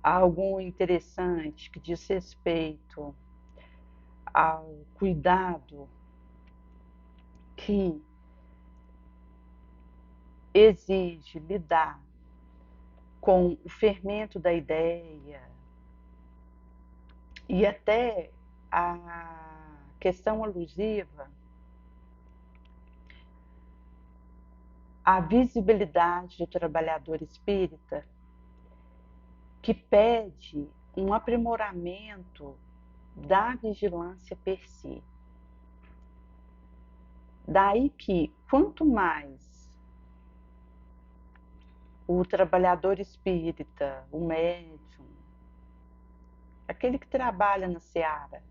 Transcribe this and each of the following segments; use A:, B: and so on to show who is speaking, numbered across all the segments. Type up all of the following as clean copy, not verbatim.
A: algo interessante que diz respeito ao cuidado que exige lidar com o fermento da ideia e até a questão alusiva à visibilidade do trabalhador espírita, que pede um aprimoramento da vigilância per si. Daí que, quanto mais o trabalhador espírita, o médium, aquele que trabalha na seara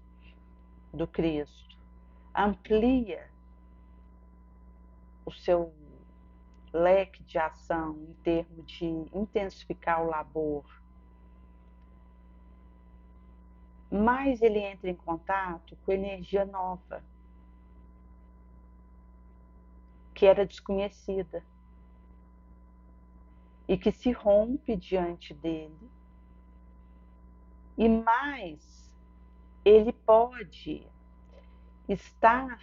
A: do Cristo, amplia o seu leque de ação em termos de intensificar o labor, mais ele entra em contato com energia nova, que era desconhecida e que se rompe diante dele, e mais ele pode estar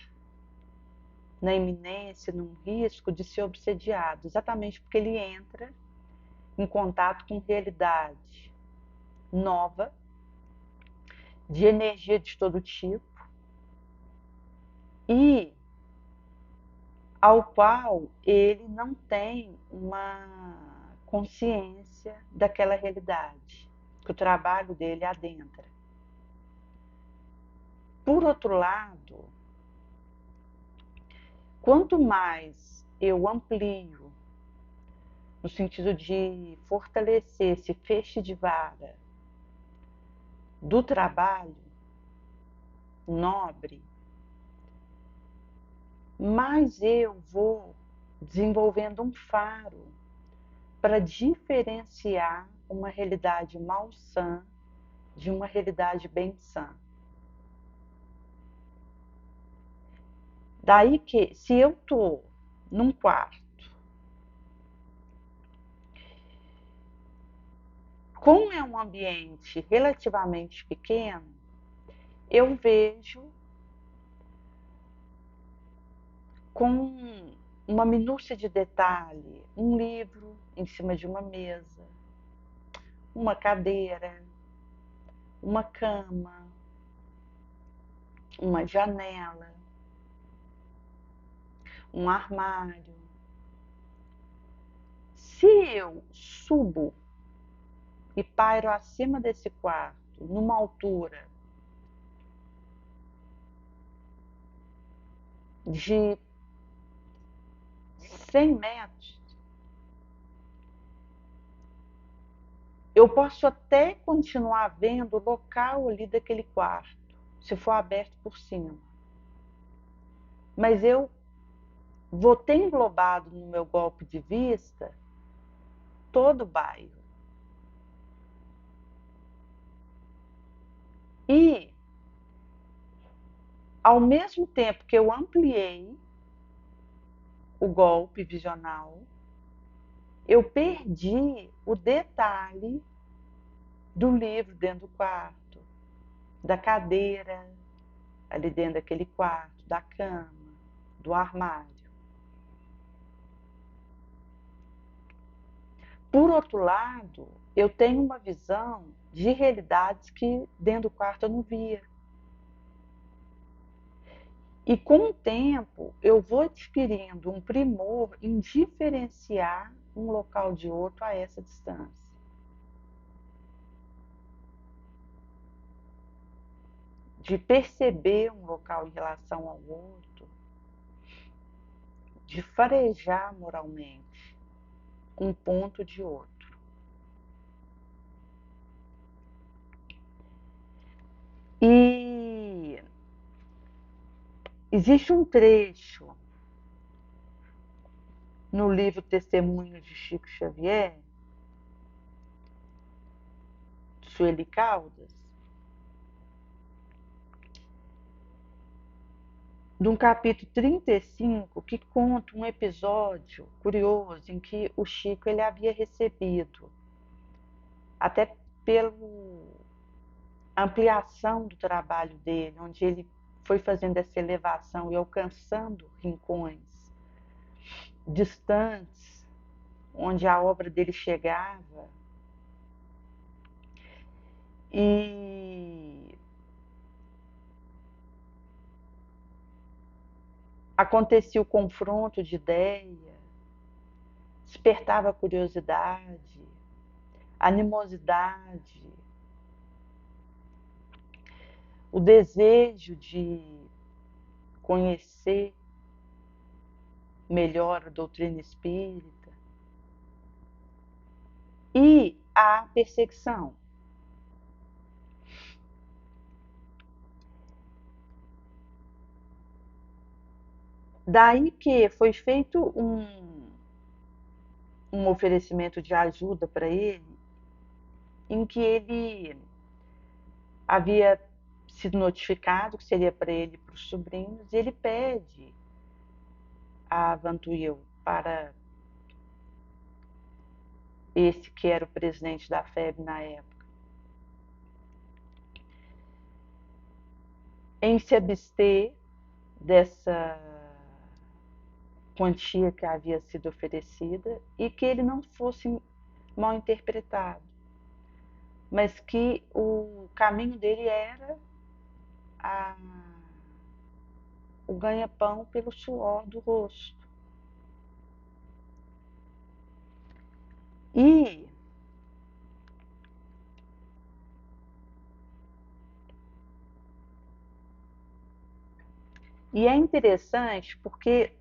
A: na iminência, num risco de ser obsediado, exatamente porque ele entra em contato com realidade nova, de energia de todo tipo, e ao qual ele não tem uma consciência daquela realidade, que o trabalho dele adentra. Por outro lado, quanto mais eu amplio, no sentido de fortalecer esse feixe de vara do trabalho nobre, mais eu vou desenvolvendo um faro para diferenciar uma realidade malsã de uma realidade bem sã. Daí que, se eu estou num quarto como é um ambiente relativamente pequeno, eu vejo com uma minúcia de detalhe um livro em cima de uma mesa, uma cadeira, uma cama, uma janela, um armário. Se eu subo e pairo acima desse quarto, numa altura de 100 metros, eu posso até continuar vendo o local ali daquele quarto, se for aberto por cima. Mas eu vou ter englobado no meu golpe de vista todo o bairro. E, ao mesmo tempo que eu ampliei o golpe visional, eu perdi o detalhe do livro dentro do quarto, da cadeira ali dentro daquele quarto, da cama, do armário. Por outro lado, eu tenho uma visão de realidades que dentro do quarto eu não via. E com o tempo, eu vou adquirindo um primor em diferenciar um local de outro a essa distância. De perceber um local em relação ao outro, de farejar moralmente um ponto de outro. E existe um trecho no livro Testemunhos de Chico Xavier, Sueli Caldas, de um capítulo 35, que conta um episódio curioso em que o Chico ele havia recebido, até pela ampliação do trabalho dele, onde ele foi fazendo essa elevação e alcançando rincões distantes, onde a obra dele chegava. E acontecia o confronto de ideia, despertava a curiosidade, a animosidade, o desejo de conhecer melhor a doutrina espírita e a perseguição. Daí que foi feito um oferecimento de ajuda para ele, em que ele havia sido notificado que seria para ele e para os sobrinhos, e ele pede a Vantuil para esse que era o presidente da FEB na época, em se abster dessa quantia que havia sido oferecida e que ele não fosse mal interpretado, mas que o caminho dele era o ganha-pão pelo suor do rosto. E é interessante porque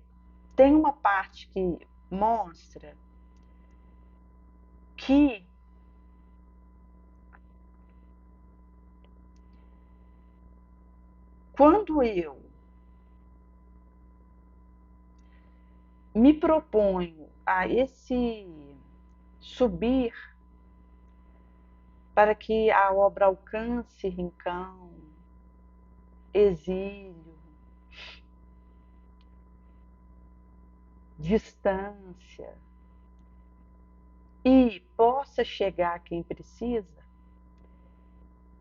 A: tem uma parte que mostra que quando eu me proponho a esse subir para que a obra alcance rincão, exílio, distância e possa chegar a quem precisa,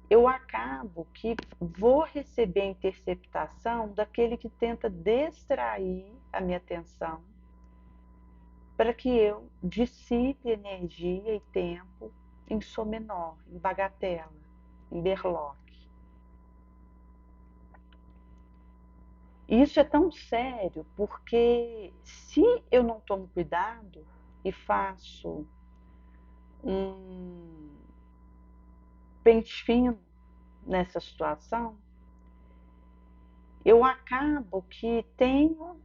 A: eu acabo que vou receber a interceptação daquele que tenta distrair a minha atenção para que eu dissipe energia e tempo em som menor, em bagatela, em berloque. E isso é tão sério porque se eu não tomo cuidado e faço um pente fino nessa situação, eu acabo que tenho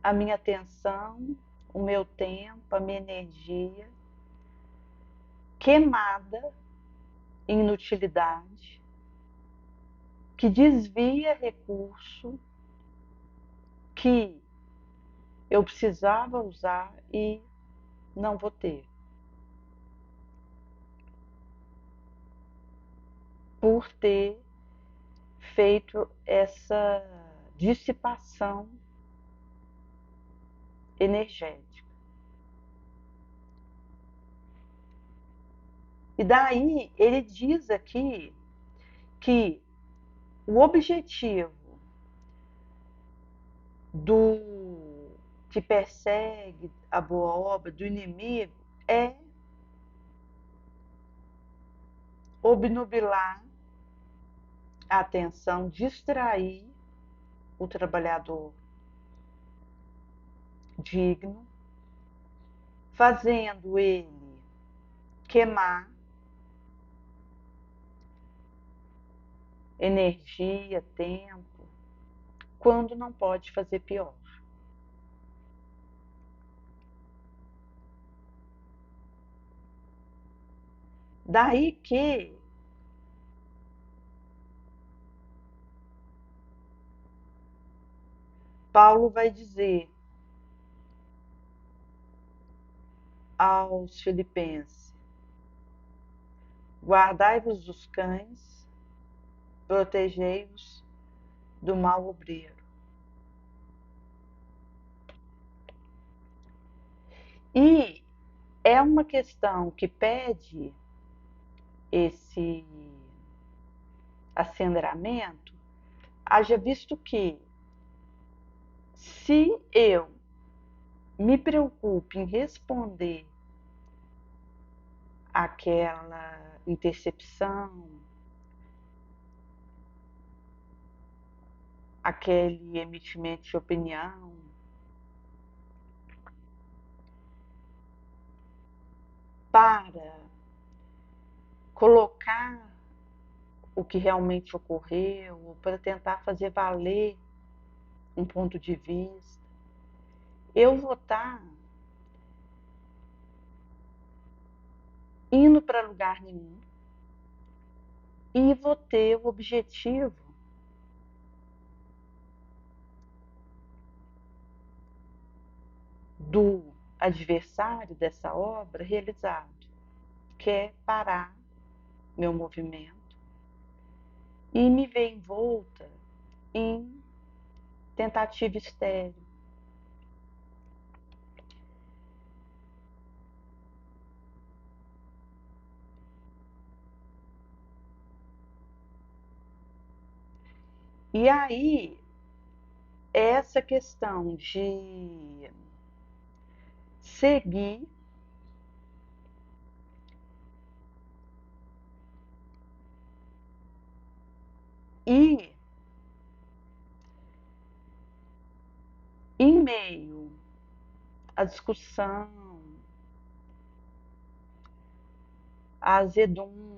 A: a minha atenção, o meu tempo, a minha energia queimada em inutilidade, que desvia recurso que eu precisava usar e não vou ter. Por ter feito essa dissipação energética. E daí ele diz aqui que o objetivo do que persegue a boa obra, do inimigo, é obnubilar a atenção, distrair o trabalhador digno, fazendo ele queimar energia, tempo, quando não pode fazer pior. Daí que Paulo vai dizer aos filipenses: guardai-vos dos cães, protegei-vos do mal obreiro. E é uma questão que pede esse acendramento, haja visto que se eu me preocupo em responder àquela intercepção, aquele emitimento de opinião, para colocar o que realmente ocorreu, para tentar fazer valer um ponto de vista, eu vou estar indo para lugar nenhum e vou ter o objetivo do adversário dessa obra realizado, que é parar meu movimento e me ver envolta em tentativa estéril. E aí, essa questão de seguir e, em meio à discussão, a azedume,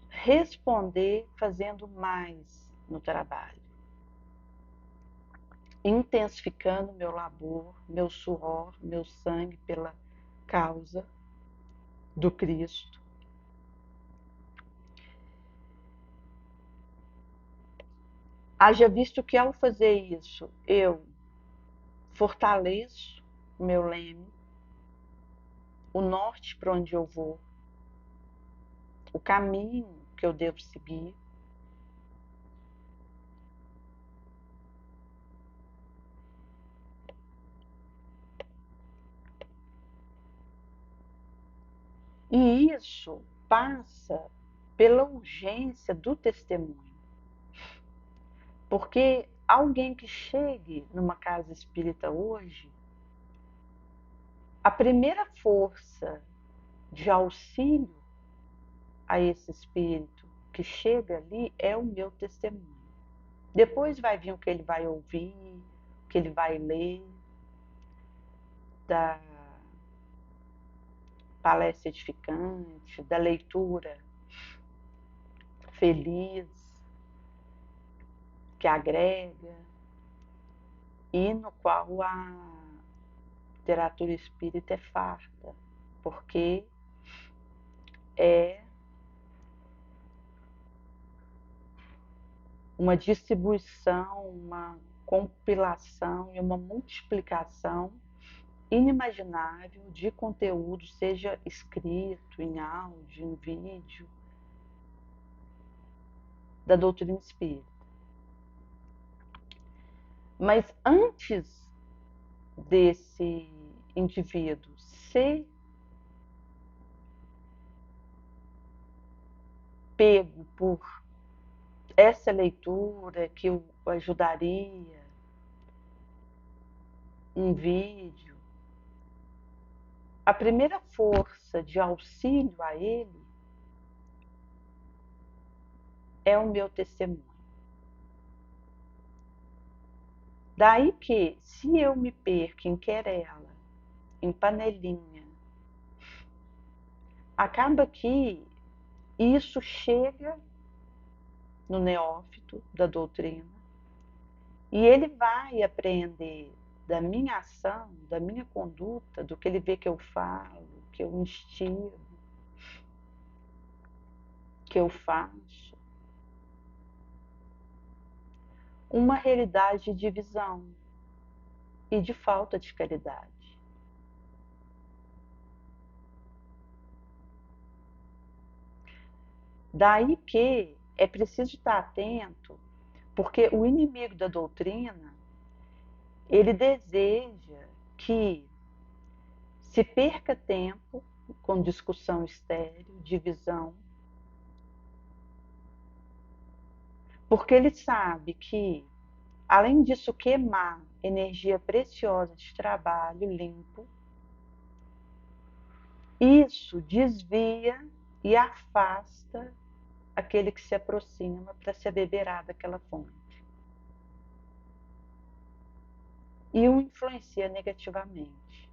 A: responder fazendo mais no trabalho, intensificando meu labor, meu suor, meu sangue pela causa do Cristo. Haja visto que ao fazer isso, eu fortaleço o meu leme, o norte para onde eu vou, o caminho que eu devo seguir. E isso passa pela urgência do testemunho. Porque alguém que chegue numa casa espírita hoje, a primeira força de auxílio a esse espírito que chega ali é o meu testemunho. Depois vai vir o que ele vai ouvir, o que ele vai ler, da palestra edificante, da leitura feliz, que agrega, e no qual a literatura espírita é farta, porque é uma distribuição, uma compilação e uma multiplicação inimaginável de conteúdo, seja escrito, em áudio, em vídeo, da doutrina espírita. Mas antes desse indivíduo ser pego por essa leitura que o ajudaria, um vídeo, a primeira força de auxílio a ele é o meu testemunho. Daí que, se eu me perco em querela, em panelinha, acaba que isso chega no neófito da doutrina e ele vai apreender da minha ação, da minha conduta, do que ele vê que eu falo, que eu instigo, que eu faço, uma realidade de divisão e de falta de caridade. Daí que é preciso estar atento, porque o inimigo da doutrina, ele deseja que se perca tempo com discussão estéril, divisão, porque ele sabe que, além disso, queimar energia preciosa de trabalho limpo, isso desvia e afasta aquele que se aproxima para se abeberar daquela fonte. E o influencia negativamente.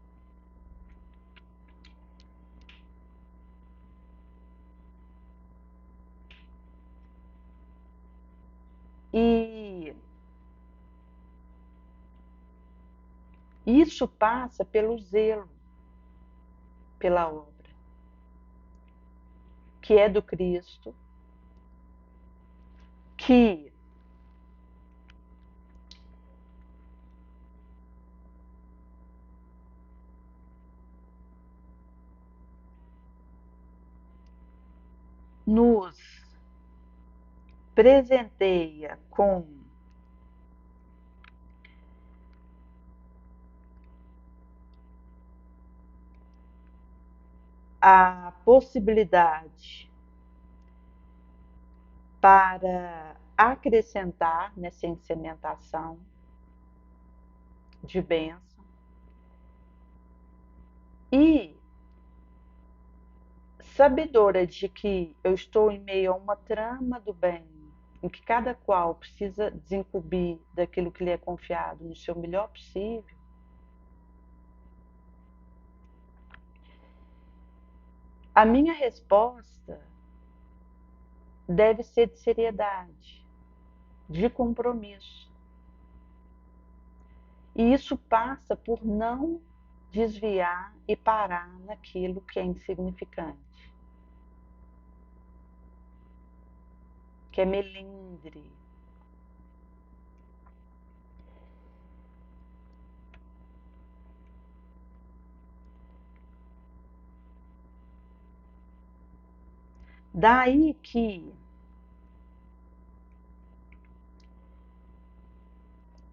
A: E isso passa pelo zelo pela obra, que é do Cristo, que nos presenteia com a possibilidade para acrescentar nessa incementação de bênção e sabedora de que eu estou em meio a uma trama do bem, em que cada qual precisa desincumbir daquilo que lhe é confiado no seu melhor possível, a minha resposta deve ser de seriedade, de compromisso. E isso passa por não desviar e parar naquilo que é insignificante, que é melindre. Daí que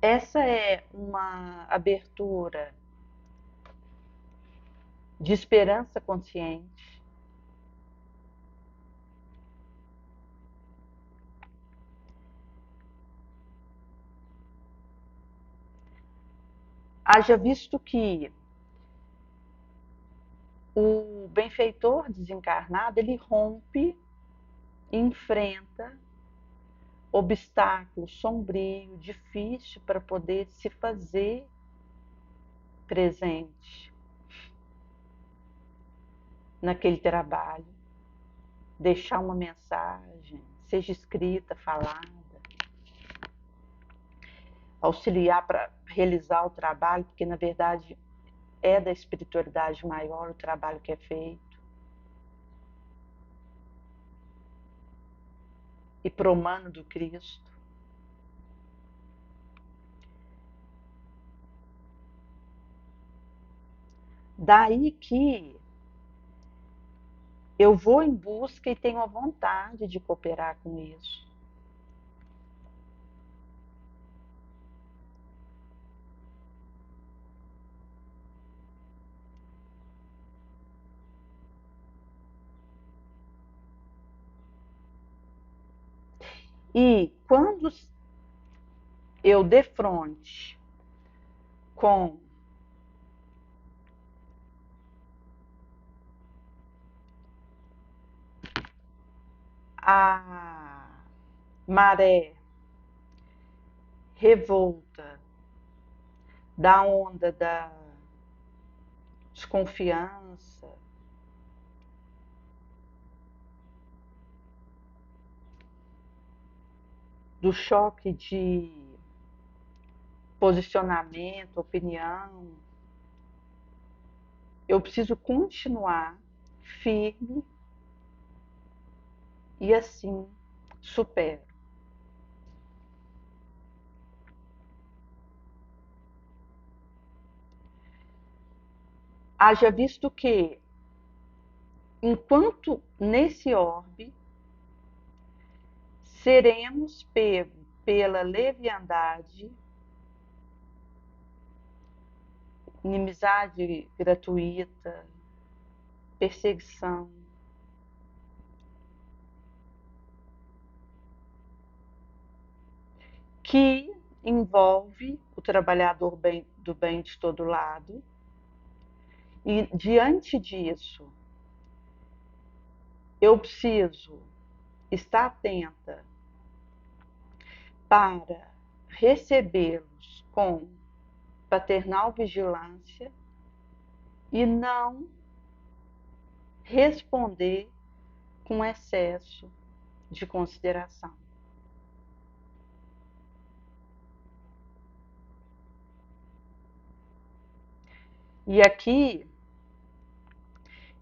A: essa é uma abertura de esperança consciente, haja visto que o benfeitor desencarnado ele rompe, enfrenta obstáculo sombrio, difícil para poder se fazer presente naquele trabalho, deixar uma mensagem, seja escrita, falada, auxiliar para realizar o trabalho, porque na verdade é da espiritualidade maior o trabalho que é feito. E pro humano do Cristo. Daí que eu vou em busca e tenho a vontade de cooperar com isso. E quando eu defronte com a maré revolta da onda da desconfiança, do choque de posicionamento, opinião, eu preciso continuar firme e assim supero. Haja visto que, enquanto nesse orbe, seremos pegos pela leviandade, inimizade gratuita, perseguição, que envolve o trabalhador do bem de todo lado. E diante disso, eu preciso estar atenta para recebê-los com paternal vigilância e não responder com excesso de consideração. E aqui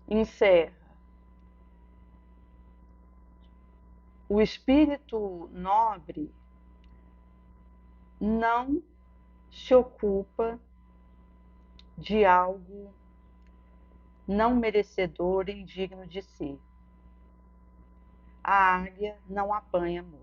A: encerra o espírito nobre não se ocupa de algo não merecedor e indigno de si. A águia não apanha mosca.